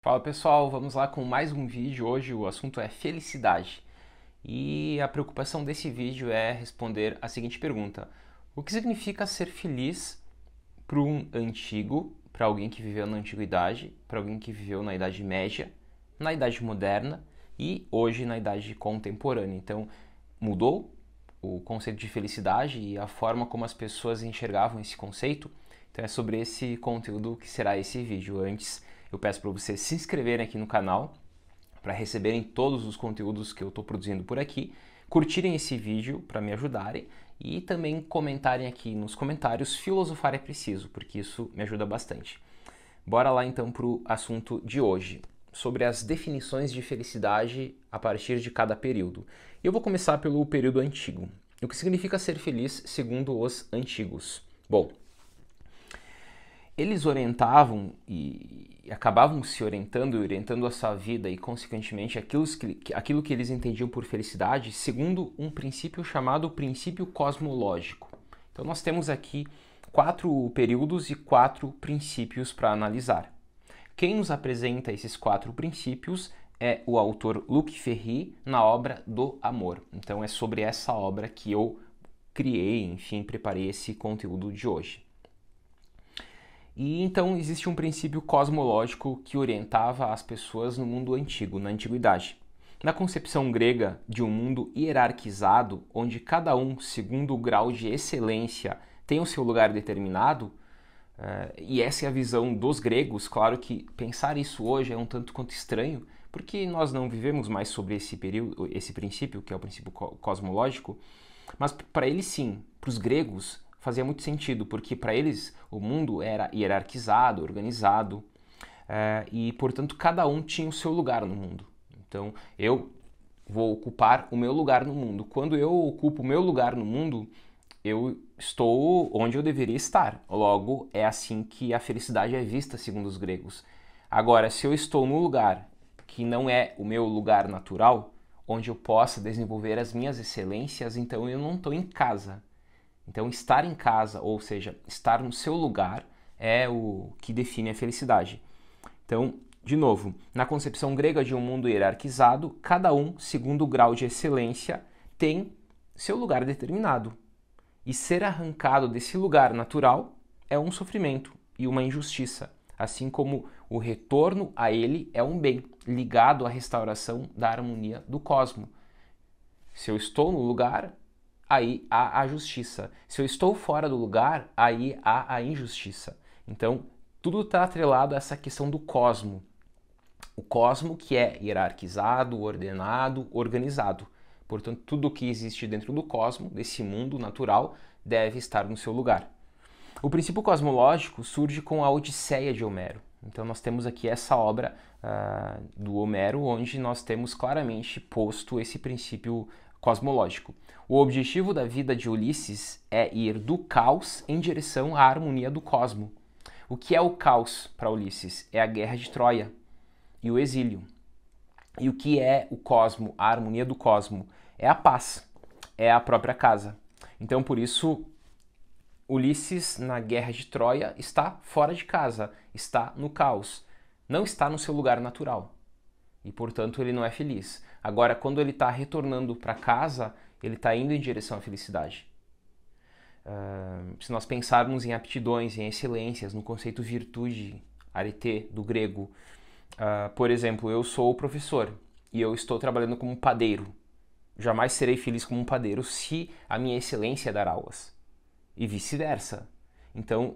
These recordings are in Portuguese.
Fala pessoal, vamos lá com mais um vídeo. Hoje o assunto é felicidade. E a preocupação desse vídeo é responder a seguinte pergunta: o que significa ser feliz para um antigo, para alguém que viveu na antiguidade, para alguém que viveu na Idade Média, na Idade Moderna e hoje na Idade Contemporânea? Então, mudou o conceito de felicidade e a forma como as pessoas enxergavam esse conceito? Então é sobre esse conteúdo que será esse vídeo. Antes, eu peço para vocês se inscreverem aqui no canal para receberem todos os conteúdos que eu estou produzindo por aqui, curtirem esse vídeo para me ajudarem e também comentarem aqui nos comentários filosofar é preciso, porque isso me ajuda bastante. Bora lá então para o assunto de hoje, sobre as definições de felicidade a partir de cada período. Eu vou começar pelo período antigo. O que significa ser feliz segundo os antigos? Bom, eles orientavam e acabavam se orientando e orientando a sua vida e, consequentemente, aquilo que eles entendiam por felicidade segundo um princípio chamado princípio cosmológico. Então, nós temos aqui 4 períodos e 4 princípios para analisar. Quem nos apresenta esses 4 princípios é o autor Luc Ferry na obra do Amor. Então, é sobre essa obra que eu criei, enfim, preparei esse conteúdo de hoje. E então existe um princípio cosmológico que orientava as pessoas no mundo antigo, na antiguidade. Na concepção grega de um mundo hierarquizado, onde cada um, segundo o grau de excelência, tem o seu lugar determinado, e essa é a visão dos gregos. Claro que pensar isso hoje é um tanto quanto estranho, porque nós não vivemos mais sobre esse período, esse princípio, que é o princípio cosmológico, mas para eles sim, para os gregos, fazia muito sentido, porque para eles o mundo era hierarquizado, organizado, e, portanto, cada um tinha o seu lugar no mundo. Então, eu vou ocupar o meu lugar no mundo. Quando eu ocupo o meu lugar no mundo, eu estou onde eu deveria estar. Logo, é assim que a felicidade é vista, segundo os gregos. Agora, se eu estou no lugar que não é o meu lugar natural, onde eu possa desenvolver as minhas excelências, então eu não estou em casa. Então, estar em casa, ou seja, estar no seu lugar, é o que define a felicidade. Então, de novo, na concepção grega de um mundo hierarquizado, cada um, segundo o grau de excelência, tem seu lugar determinado. E ser arrancado desse lugar natural é um sofrimento e uma injustiça, assim como o retorno a ele é um bem, ligado à restauração da harmonia do cosmos. Se eu estou no lugar, aí há a justiça. Se eu estou fora do lugar, aí há a injustiça. Então, tudo está atrelado a essa questão do cosmo. O cosmo que é hierarquizado, ordenado, organizado. Portanto, tudo que existe dentro do cosmo, desse mundo natural, deve estar no seu lugar. O princípio cosmológico surge com a Odisseia de Homero. Então, nós temos aqui essa obra do Homero, onde nós temos claramente posto esse princípio cosmológico. O objetivo da vida de Ulisses é ir do caos em direção à harmonia do cosmo. O que é o caos para Ulisses? É a guerra de Troia e o exílio. E o que é o cosmo, a harmonia do cosmo? É a paz, é a própria casa. Então, por isso, Ulisses, na guerra de Troia, está fora de casa, está no caos, não está no seu lugar natural. E, portanto, ele não é feliz. Agora, quando ele está retornando para casa, ele está indo em direção à felicidade. Se nós pensarmos em aptidões, em excelências, no conceito virtude, arete, do grego, por exemplo, eu sou professor e eu estou trabalhando como padeiro. Jamais serei feliz como um padeiro se a minha excelência é dar aulas. E vice-versa. Então,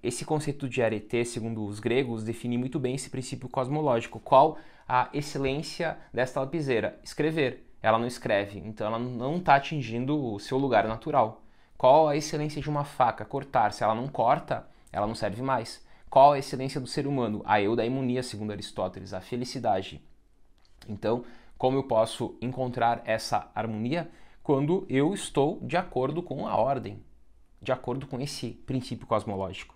esse conceito de arete, segundo os gregos, define muito bem esse princípio cosmológico. Qual a excelência desta lapiseira? Escrever. Ela não escreve, então ela não está atingindo o seu lugar natural. Qual a excelência de uma faca? Cortar. Se ela não corta, ela não serve mais. Qual a excelência do ser humano? A eudaimonia, segundo Aristóteles, a felicidade. Então, como eu posso encontrar essa harmonia? Quando eu estou de acordo com a ordem, de acordo com esse princípio cosmológico.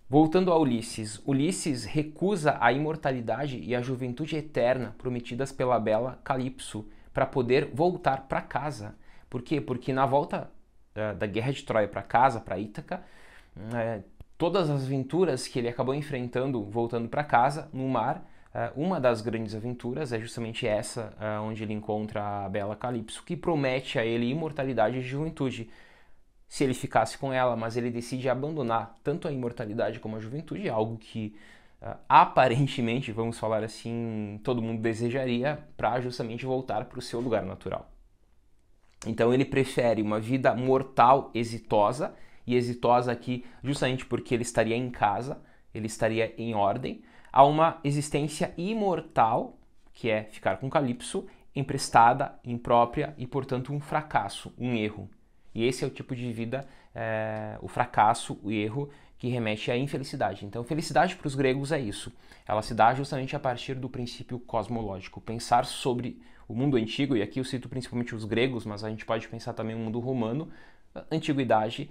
Voltando a Ulisses, Ulisses recusa a imortalidade e a juventude eterna prometidas pela bela Calipso para poder voltar para casa. Por quê? Porque na volta da guerra de Troia para casa, para Ítaca, todas as aventuras que ele acabou enfrentando voltando para casa no mar Uma das grandes aventuras é justamente essa, onde ele encontra a bela Calypso, que promete a ele imortalidade e juventude se ele ficasse com ela, mas ele decide abandonar tanto a imortalidade como a juventude, algo que aparentemente, vamos falar assim, todo mundo desejaria para justamente voltar para o seu lugar natural. Então ele prefere uma vida mortal exitosa, e exitosa aqui justamente porque ele estaria em casa, ele estaria em ordem, a uma existência imortal, que é ficar com Calypso, emprestada, imprópria e, portanto, um fracasso, um erro. E esse é o tipo de vida, o fracasso, o erro, que remete à infelicidade. Então, felicidade para os gregos é isso. Ela se dá justamente a partir do princípio cosmológico. Pensar sobre o mundo antigo, e aqui eu cito principalmente os gregos, mas a gente pode pensar também no mundo romano, antiguidade,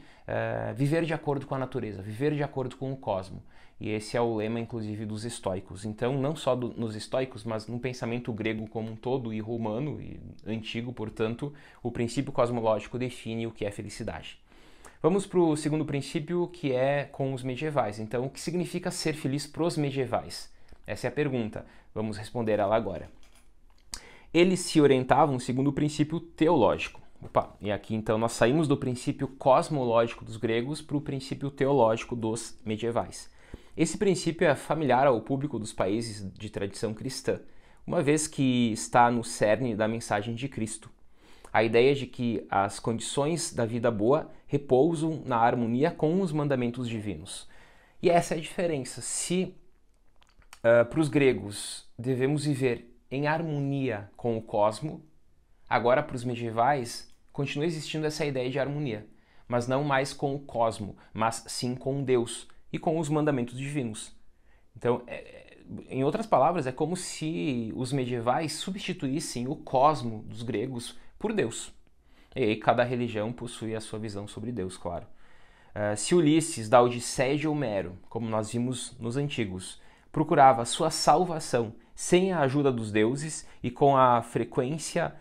viver de acordo com a natureza, viver de acordo com o cosmo. E esse é o lema, inclusive, dos estoicos. Então, não só nos estoicos, mas no pensamento grego como um todo e romano e antigo, portanto, o princípio cosmológico define o que é felicidade. Vamos para o segundo princípio, que é com os medievais. Então, o que significa ser feliz para os medievais? Essa é a pergunta. Vamos responder ela agora. Eles se orientavam segundo o princípio teológico. Opa, e aqui então nós saímos do princípio cosmológico dos gregos para o princípio teológico dos medievais. Esse princípio é familiar ao público dos países de tradição cristã, uma vez que está no cerne da mensagem de Cristo. A ideia de que as condições da vida boa repousam na harmonia com os mandamentos divinos. E essa é a diferença. Se para os gregos devemos viver em harmonia com o cosmo, agora para os medievais continua existindo essa ideia de harmonia, mas não mais com o cosmo, mas sim com Deus e com os mandamentos divinos. Então, em outras palavras, é como se os medievais substituíssem o cosmo dos gregos por Deus. E aí cada religião possui a sua visão sobre Deus, claro. Se Ulisses, da Odisseia de Homero, como nós vimos nos antigos, procurava sua salvação sem a ajuda dos deuses e com a frequência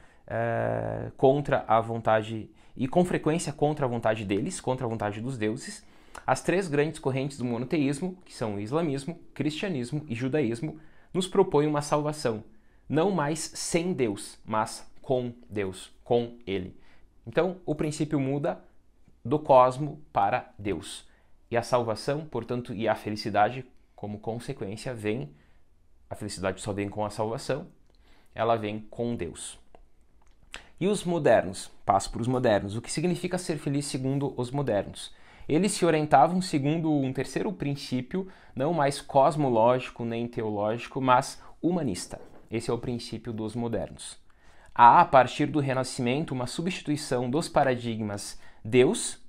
contra a vontade e com frequência contra a vontade deles, contra a vontade dos deuses, as três grandes correntes do monoteísmo, que são o islamismo, cristianismo e judaísmo, nos propõem uma salvação, não mais sem Deus, mas com Deus, com Ele. Então, o princípio muda do cosmo para Deus. E a salvação, portanto, e a felicidade, como consequência, vem. A felicidade só vem com a salvação, ela vem com Deus. E os modernos? Passo para os modernos. O que significa ser feliz segundo os modernos? Eles se orientavam segundo um terceiro princípio, não mais cosmológico nem teológico, mas humanista. Esse é o princípio dos modernos. Há, a partir do Renascimento, uma substituição dos paradigmas Deus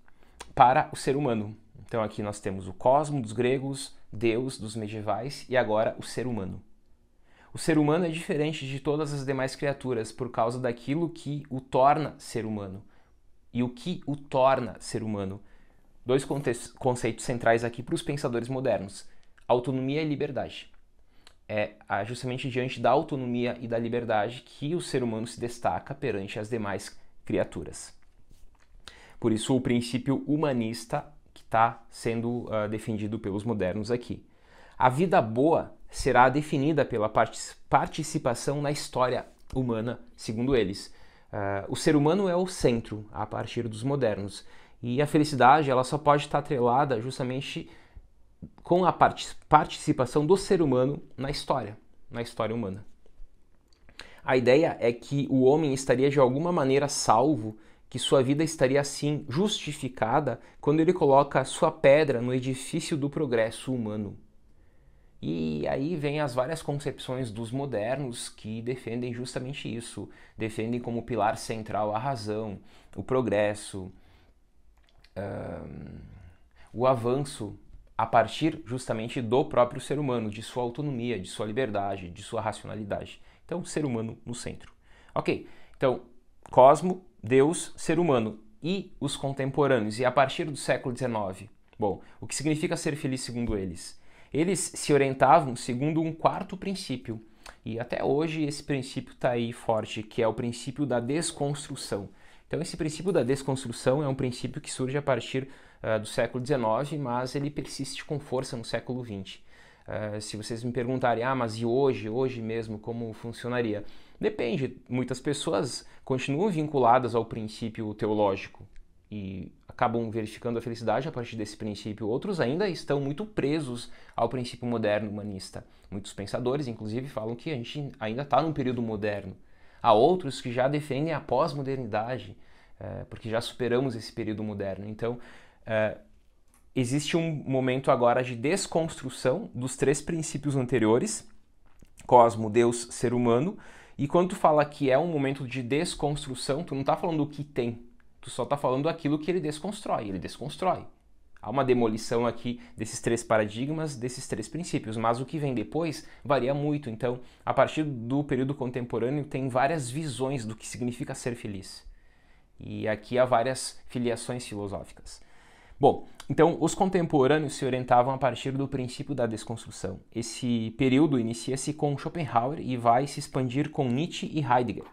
para o ser humano. Então aqui nós temos o cosmo dos gregos, Deus dos medievais e agora o ser humano. O ser humano é diferente de todas as demais criaturas por causa daquilo que o torna ser humano. E o que o torna ser humano? Dois conceitos centrais aqui para os pensadores modernos: autonomia e liberdade. É justamente diante da autonomia e da liberdade que o ser humano se destaca perante as demais criaturas. Por isso, o princípio humanista que está sendo defendido pelos modernos aqui. A vida boa será definida pela participação na história humana, segundo eles. O ser humano é o centro a partir dos modernos. E a felicidade ela só pode estar atrelada justamente com a participação do ser humano na história humana. A ideia é que o homem estaria de alguma maneira salvo, que sua vida estaria assim justificada quando ele coloca sua pedra no edifício do progresso humano. E aí vem as várias concepções dos modernos que defendem justamente isso, defendem como pilar central a razão, o progresso, o avanço a partir justamente do próprio ser humano, de sua autonomia, de sua liberdade, de sua racionalidade. Então, ser humano no centro. Ok, então, cosmo, Deus, ser humano e os contemporâneos. E a partir do século XIX, bom, o que significa ser feliz segundo eles? Eles se orientavam segundo um quarto princípio. E até hoje esse princípio está aí forte, que é o princípio da desconstrução. Então, esse princípio da desconstrução é um princípio que surge a partir do século XIX, mas ele persiste com força no século XX. Se vocês me perguntarem, mas e hoje mesmo, como funcionaria? Depende, muitas pessoas continuam vinculadas ao princípio teológico e acabam verificando a felicidade a partir desse princípio. Outros ainda estão muito presos ao princípio moderno humanista. Muitos pensadores, inclusive, falam que a gente ainda está num período moderno. Há outros que já defendem a pós-modernidade, porque já superamos esse período moderno. Então, existe um momento agora de desconstrução dos 3 princípios anteriores, cosmo, Deus, ser humano, e quando tu fala que é um momento de desconstrução, tu não está falando do que tem, tu só está falando aquilo que ele desconstrói. Há uma demolição aqui desses 3 paradigmas, desses 3 princípios, mas o que vem depois varia muito. Então, a partir do período contemporâneo, tem várias visões do que significa ser feliz. E aqui há várias filiações filosóficas. Bom, então os contemporâneos se orientavam a partir do princípio da desconstrução. Esse período inicia-se com Schopenhauer e vai se expandir com Nietzsche e Heidegger.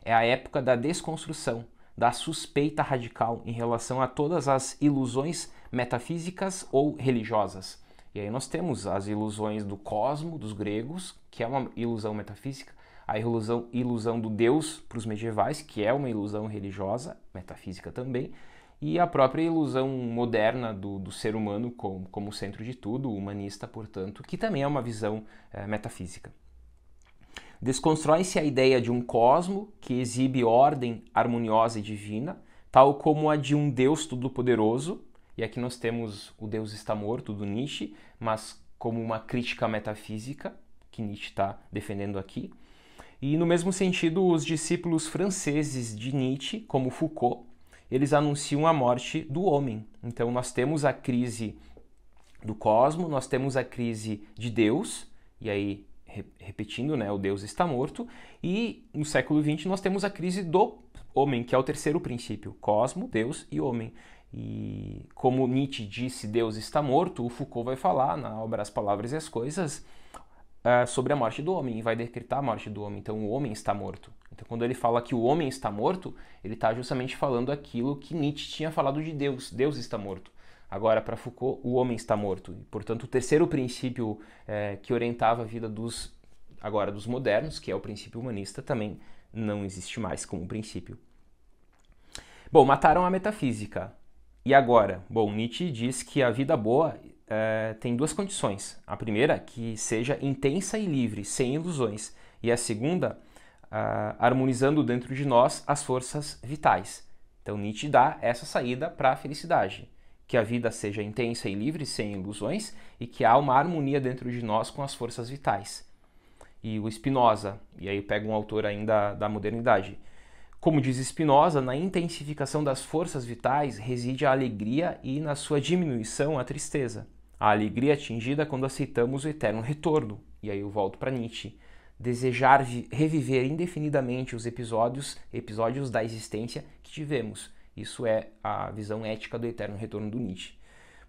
É a época da desconstrução, da suspeita radical em relação a todas as ilusões metafísicas ou religiosas. E aí nós temos as ilusões do cosmo, dos gregos, que é uma ilusão metafísica, a ilusão do Deus para os medievais, que é uma ilusão religiosa, metafísica também, e a própria ilusão moderna do ser humano como centro de tudo, humanista, portanto, que também é uma visão metafísica. Desconstrói-se a ideia de um cosmo que exibe ordem harmoniosa e divina, tal como a de um Deus todo-poderoso, e aqui nós temos o Deus está morto, do Nietzsche, mas como uma crítica metafísica, que Nietzsche está defendendo aqui. E no mesmo sentido, os discípulos franceses de Nietzsche, como Foucault, eles anunciam a morte do homem. Então nós temos a crise do cosmo, nós temos a crise de Deus, e aí, repetindo, o Deus está morto, e no século XX nós temos a crise do homem, que é o 3º princípio, cosmo, Deus e homem. E como Nietzsche disse, Deus está morto, o Foucault vai falar na obra As Palavras e as Coisas sobre a morte do homem, e vai decretar a morte do homem. Então o homem está morto. Então quando ele fala que o homem está morto, ele está justamente falando aquilo que Nietzsche tinha falado de Deus. Deus está morto. Agora, para Foucault, o homem está morto. E, portanto, o 3º princípio que orientava a vida dos modernos, que é o princípio humanista, também não existe mais como princípio. Bom, mataram a metafísica. E agora? Bom, Nietzsche diz que a vida boa tem 2 condições. A primeira, que seja intensa e livre, sem ilusões. E a segunda, harmonizando dentro de nós as forças vitais. Então Nietzsche dá essa saída para a felicidade. Que a vida seja intensa e livre, sem ilusões, e que há uma harmonia dentro de nós com as forças vitais. E o Spinoza, e aí pega um autor ainda da modernidade. Como diz Spinoza, na intensificação das forças vitais reside a alegria e na sua diminuição a tristeza. A alegria é atingida quando aceitamos o eterno retorno. E aí eu volto para Nietzsche. Desejar reviver indefinidamente os episódios da existência que tivemos. Isso é a visão ética do eterno retorno do Nietzsche.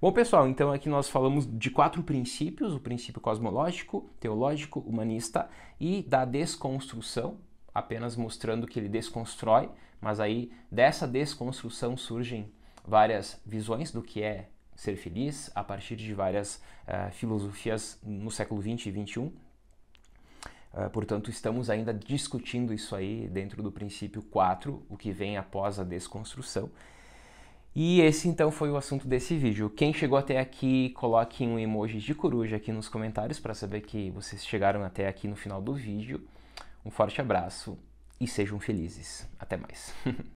Bom, pessoal, então aqui nós falamos de 4 princípios, o princípio cosmológico, teológico, humanista e da desconstrução, apenas mostrando que ele desconstrói, mas aí dessa desconstrução surgem várias visões do que é ser feliz, a partir de várias filosofias no século XX e XXI. Portanto, estamos ainda discutindo isso aí dentro do princípio 4, o que vem após a desconstrução. E esse então foi o assunto desse vídeo. Quem chegou até aqui, coloque um emoji de coruja aqui nos comentários para saber que vocês chegaram até aqui no final do vídeo. Um forte abraço e sejam felizes. Até mais.